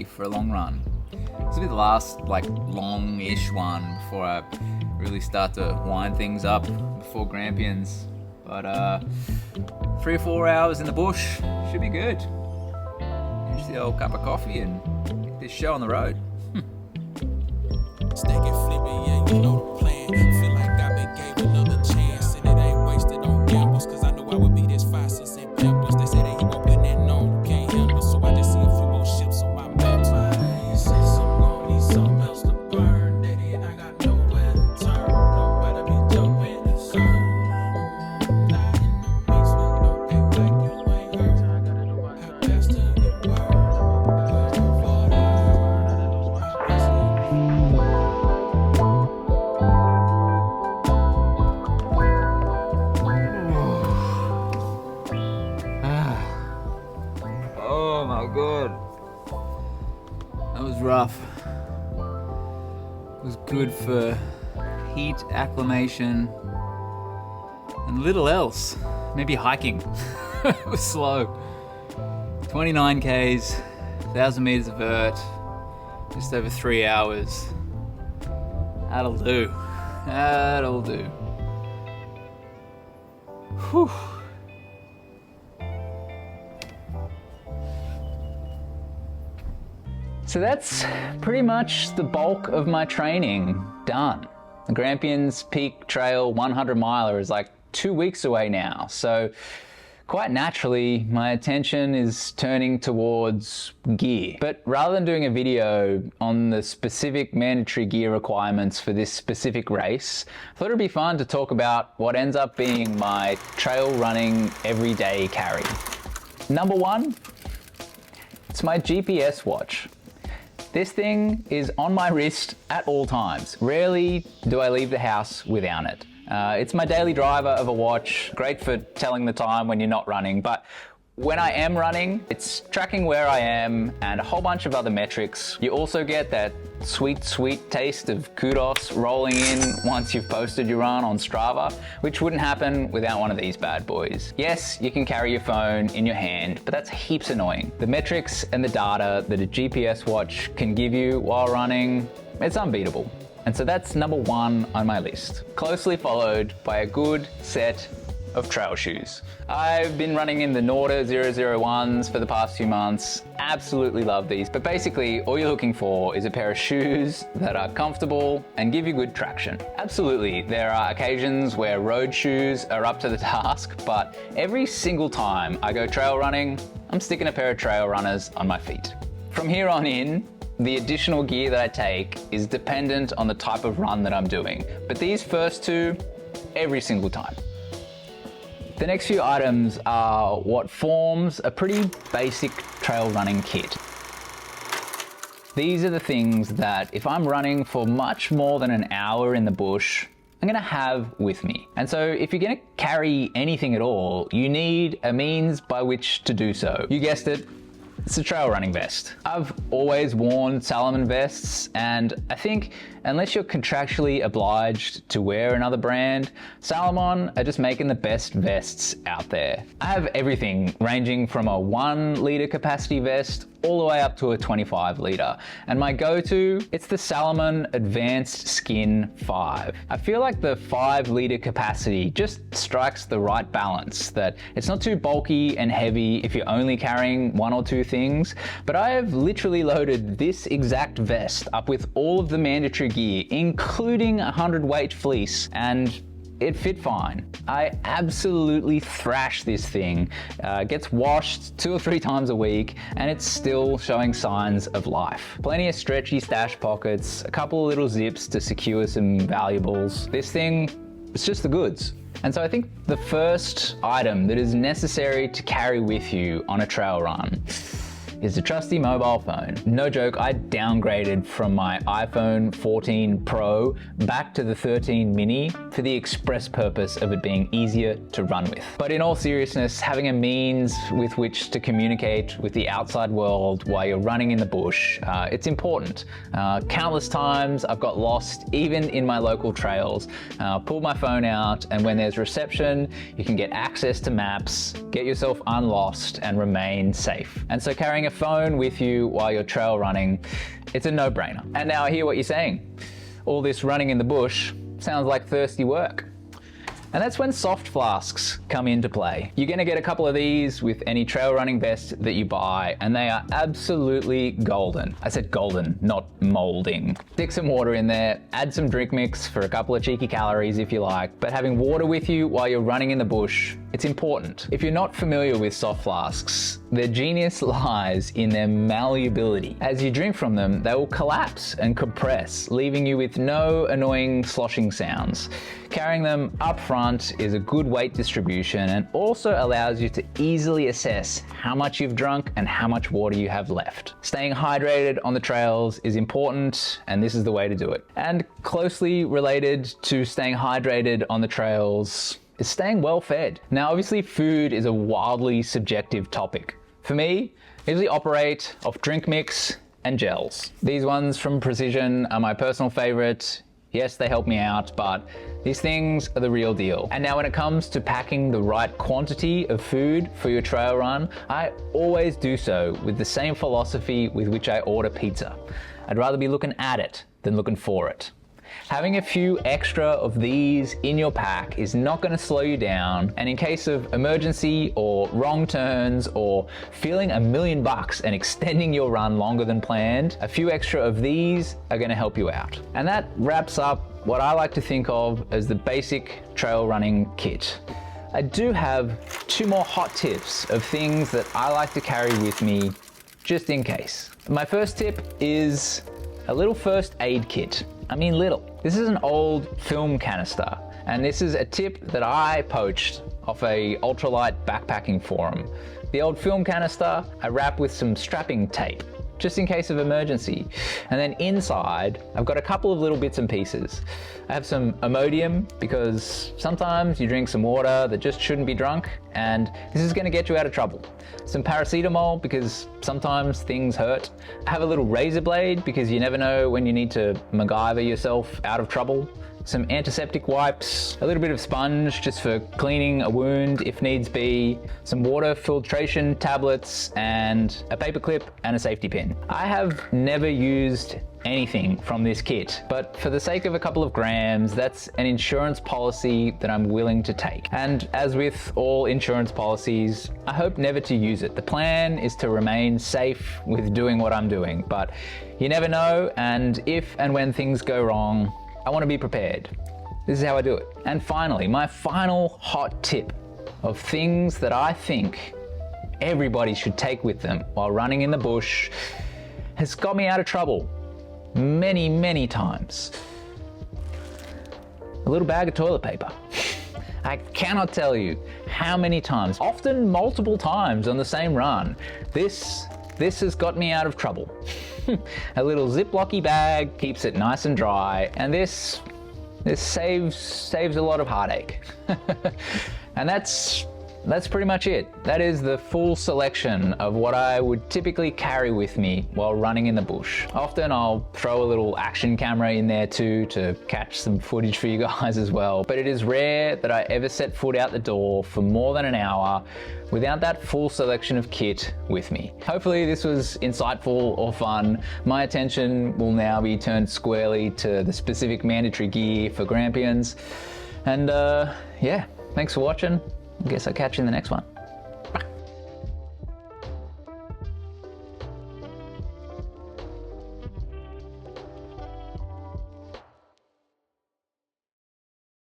ready for a long run. This will be the last long-ish one before I really start to wind things up before Grampians. But 3 or 4 hours in the bush should be good. Finish the old cup of coffee and get this show on the road. Stack it, flip it, yeah, you know the plan. Feel like I've been gave another chance, and it ain't wasted on gambles, cause I know I would be this fastest in Pampers. They say that he won't put that on, can't handle, so I just see a few more ships on my map. Since I'm gonna need something else to burn, daddy, and I got nowhere to turn. Nobody be jumping and concerned. Lie in the basement, don't act like you ain't heard. How fast do you burn? Oh my god. That was rough. It was good for heat acclimation and little else. Maybe hiking. It was slow. 29 Ks, 1,000 meters of vert, just over 3 hours. That'll do. That'll do. Whew. So that's pretty much the bulk of my training done. The Grampians Peak Trail 100 miler is like 2 weeks away now. So quite naturally, my attention is turning towards gear. But rather than doing a video on the specific mandatory gear requirements for this specific race, I thought it'd be fun to talk about what ends up being my trail running everyday carry. Number one, it's my GPS watch. This thing is on my wrist at all times. Rarely do I leave the house without it. It's my daily driver of a watch, great for telling the time when you're not running, but when I am running, it's tracking where I am and a whole bunch of other metrics. You also get that sweet, sweet taste of kudos rolling in once you've posted your run on Strava, which wouldn't happen without one of these bad boys. Yes, you can carry your phone in your hand, but that's heaps annoying. The metrics and the data that a GPS watch can give you while running, it's unbeatable. And so that's number one on my list, closely followed by a good set of trail shoes. I've been running in the Norda 001s for the past few months. Absolutely love these, but basically all you're looking for is a pair of shoes that are comfortable and give you good traction. Absolutely, there are occasions where road shoes are up to the task, but every single time I go trail running, I'm sticking a pair of trail runners on my feet. From here on in, the additional gear that I take is dependent on the type of run that I'm doing, but these first two, every single time. The next few items are what forms a pretty basic trail running kit. These are the things that if I'm running for much more than an hour in the bush, I'm gonna have with me. And so if you're gonna carry anything at all, you need a means by which to do so. You guessed it, it's a trail running vest. I've always worn Salomon vests, and I think unless you're contractually obliged to wear another brand, Salomon are just making the best vests out there. I have everything ranging from a 1 litre capacity vest all the way up to a 25 litre. And my go-to, it's the Salomon Advanced Skin 5. I feel like the 5 litre capacity just strikes the right balance, that it's not too bulky and heavy if you're only carrying 1 or 2 things, but I have literally loaded this exact vest up with all of the mandatory gear, including a 100-weight fleece, and it fit fine. I absolutely thrash this thing. Gets washed 2 or 3 times a week, and it's still showing signs of life. Plenty of stretchy stash pockets, a couple of little zips to secure some valuables. This thing, it's just the goods. And so I think the first item that is necessary to carry with you on a trail run is a trusty mobile phone. No joke, I downgraded from my iPhone 14 Pro back to the 13 mini for the express purpose of it being easier to run with. But in all seriousness, having a means with which to communicate with the outside world while you're running in the bush, it's important. Countless times I've got lost, even in my local trails. Pull my phone out, and when there's reception, you can get access to maps, get yourself unlost, and remain safe. And so carrying a a phone with you while you're trail running, it's a no-brainer. And now I hear what you're saying. All this running in the bush sounds like thirsty work. And that's when soft flasks come into play. You're gonna get a couple of these with any trail running vest that you buy, and they are absolutely golden. I said golden, not molding. Stick some water in there, add some drink mix for a couple of cheeky calories if you like, but having water with you while you're running in the bush, it's important. If you're not familiar with soft flasks, their genius lies in their malleability. As you drink from them, they will collapse and compress, leaving you with no annoying sloshing sounds. Carrying them up front is a good weight distribution and also allows you to easily assess how much you've drunk and how much water you have left. Staying hydrated on the trails is important, and this is the way to do it. And closely related to staying hydrated on the trails is staying well fed. Now, obviously food is a wildly subjective topic. For me, I usually operate off drink mix and gels. These ones from Precision are my personal favorite. Yes, they help me out, but these things are the real deal. And now when it comes to packing the right quantity of food for your trail run, I always do so with the same philosophy with which I order pizza. I'd rather be looking at it than looking for it. Having a few extra of these in your pack is not going to slow you down, and in case of emergency or wrong turns or feeling $1,000,000 and extending your run longer than planned, a few extra of these are going to help you out. And that wraps up what I like to think of as the basic trail running kit. I do have 2 more hot tips of things that I like to carry with me just in case. My first tip is a little first aid kit. I mean little. This is an old film canister, and this is a tip that I poached off a ultralight backpacking forum. The old film canister I wrap with some strapping tape, just in case of emergency. And then inside, I've got a couple of little bits and pieces. I have some Imodium, because sometimes you drink some water that just shouldn't be drunk, and this is gonna get you out of trouble. Some paracetamol, because sometimes things hurt. I have a little razor blade, because you never know when you need to MacGyver yourself out of trouble. Some antiseptic wipes, a little bit of sponge just for cleaning a wound if needs be, some water filtration tablets, and a paper clip and a safety pin. I have never used anything from this kit, but for the sake of a couple of grams, that's an insurance policy that I'm willing to take. And as with all insurance policies, I hope never to use it. The plan is to remain safe with doing what I'm doing, but you never know, and if and when things go wrong, I want to be prepared. This is how I do it. And finally, my final hot tip of things that I think everybody should take with them while running in the bush has got me out of trouble many, many times. A little bag of toilet paper. I cannot tell you how many times, often multiple times on the same run, this has got me out of trouble. A little Ziplocky bag keeps it nice and dry, and this saves a lot of heartache. And that's pretty much it. That is the full selection of what I would typically carry with me while running in the bush. Often I'll throw a little action camera in there too to catch some footage for you guys as well. But it is rare that I ever set foot out the door for more than an hour without that full selection of kit with me. Hopefully this was insightful or fun. My attention will now be turned squarely to the specific mandatory gear for Grampians. And yeah, thanks for watching. I guess I'll catch you in the next one.